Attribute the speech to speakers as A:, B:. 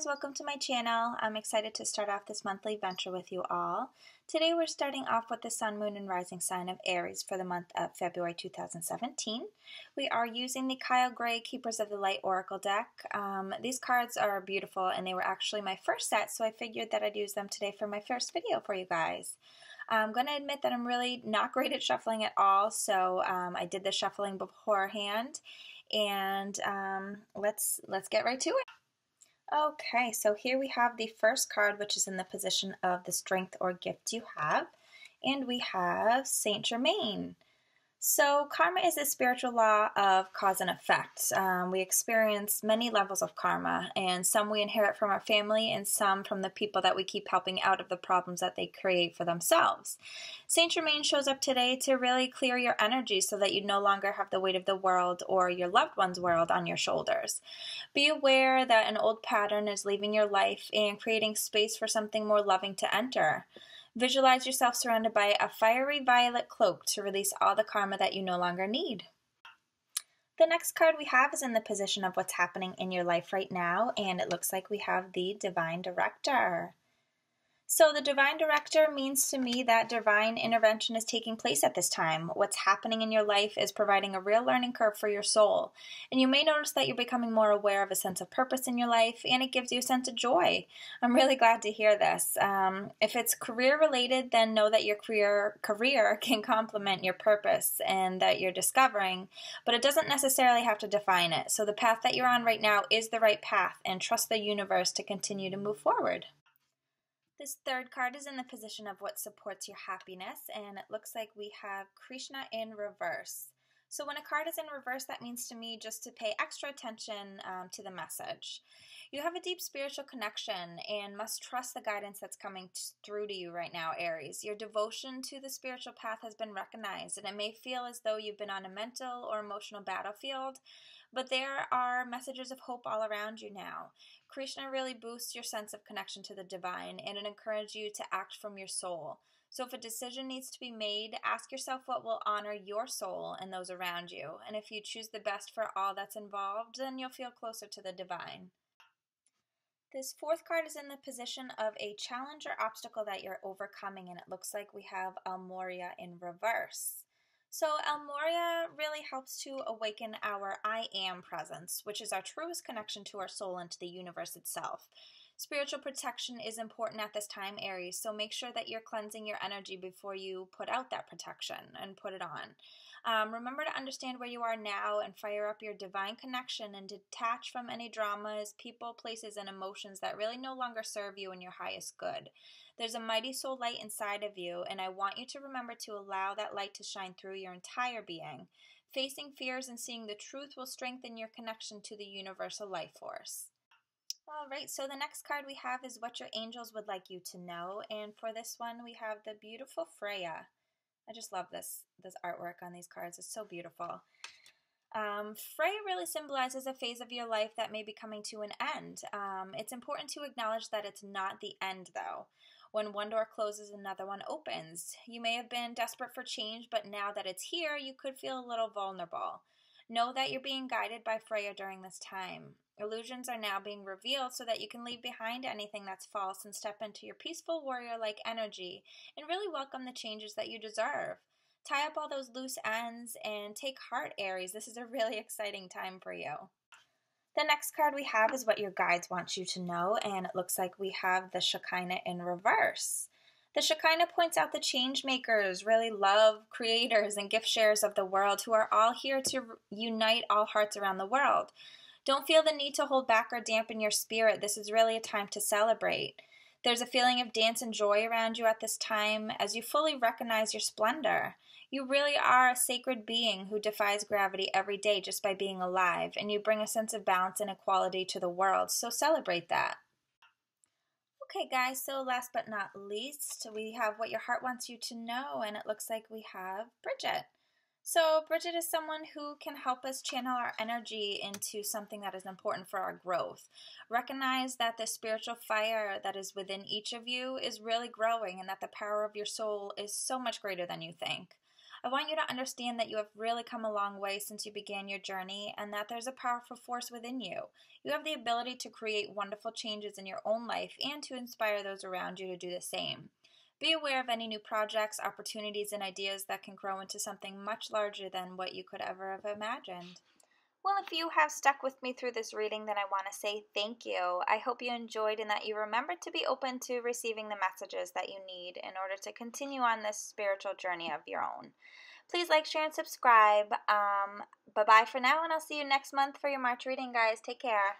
A: guys, welcome to my channel. I'm excited to start off this monthly venture with you all. Today we're starting off with the Sun, Moon, and Rising sign of Aries for the month of February 2017. We are using the Kyle Gray Keepers of the Light Oracle deck. These cards are beautiful and they were actually my first set, so I figured that I'd use them today for my first video for you guys. I'm going to admit that I'm really not great at shuffling at all, so I did the shuffling beforehand, and let's get right to it. Okay, so here we have the first card, which is in the position of the strength or gift you have, and we have Saint Germain. So karma is a spiritual law of cause and effect. We experience many levels of karma, and some we inherit from our family and some from the people that we keep helping out of the problems that they create for themselves. Saint Germain shows up today to really clear your energy so that you no longer have the weight of the world or your loved one's world on your shoulders. Be aware that an old pattern is leaving your life and creating space for something more loving to enter. Visualize yourself surrounded by a fiery violet cloak to release all the karma that you no longer need. The next card we have is in the position of what's happening in your life right now, and it looks like we have the Divine Director. So the Divine Director means to me that divine intervention is taking place at this time. What's happening in your life is providing a real learning curve for your soul. And you may notice that you're becoming more aware of a sense of purpose in your life, and it gives you a sense of joy. I'm really glad to hear this. If it's career related, then know that your career can complement your purpose and that you're discovering, but it doesn't necessarily have to define it. So the path that you're on right now is the right path, and trust the universe to continue to move forward. This third card is in the position of what supports your happiness, and it looks like we have Krishna in reverse. So when a card is in reverse, that means to me just to pay extra attention to the message. You have a deep spiritual connection and must trust the guidance that's coming through to you right now, Aries. Your devotion to the spiritual path has been recognized, and it may feel as though you've been on a mental or emotional battlefield, but there are messages of hope all around you now. Krishna really boosts your sense of connection to the divine, and it encourages you to act from your soul. So if a decision needs to be made, ask yourself what will honor your soul and those around you. And if you choose the best for all that's involved, then you'll feel closer to the divine. This fourth card is in the position of a challenge or obstacle that you're overcoming, and it looks like we have Almoria in reverse. So Almoria really helps to awaken our I am presence, which is our truest connection to our soul and to the universe itself. Spiritual protection is important at this time, Aries, so make sure that you're cleansing your energy before you put out that protection and put it on. Remember to understand where you are now and fire up your divine connection and detach from any dramas, people, places, and emotions that really no longer serve you and your highest good. There's a mighty soul light inside of you, and I want you to remember to allow that light to shine through your entire being. Facing fears and seeing the truth will strengthen your connection to the universal life force. All right, so the next card we have is what your angels would like you to know, and for this one we have the beautiful Freya. I just love this artwork on these cards. It's so beautiful. Freya really symbolizes a phase of your life that may be coming to an end. It's important to acknowledge that it's not the end, though. When one door closes, another one opens. You may have been desperate for change, but now that it's here, you could feel a little vulnerable. Know that you're being guided by Freya during this time. Illusions are now being revealed so that you can leave behind anything that's false and step into your peaceful warrior-like energy and really welcome the changes that you deserve. Tie up all those loose ends and take heart, Aries. This is a really exciting time for you. The next card we have is what your guides want you to know, and it looks like we have the Shekinah in reverse. The Shekinah points out the change makers, really love creators and gift sharers of the world who are all here to unite all hearts around the world. Don't feel the need to hold back or dampen your spirit. This is really a time to celebrate. There's a feeling of dance and joy around you at this time as you fully recognize your splendor. You really are a sacred being who defies gravity every day just by being alive, and you bring a sense of balance and equality to the world, so celebrate that. Okay guys, so last but not least, we have what your heart wants you to know, and it looks like we have Bridget. So Bridget is someone who can help us channel our energy into something that is important for our growth. Recognize that the spiritual fire that is within each of you is really growing and that the power of your soul is so much greater than you think. I want you to understand that you have really come a long way since you began your journey and that there's a powerful force within you. You have the ability to create wonderful changes in your own life and to inspire those around you to do the same. Be aware of any new projects, opportunities, and ideas that can grow into something much larger than what you could ever have imagined. Well, if you have stuck with me through this reading, then I want to say thank you. I hope you enjoyed and that you remembered to be open to receiving the messages that you need in order to continue on this spiritual journey of your own. Please like, share, and subscribe. Bye-bye for now, and I'll see you next month for your March reading, guys. Take care.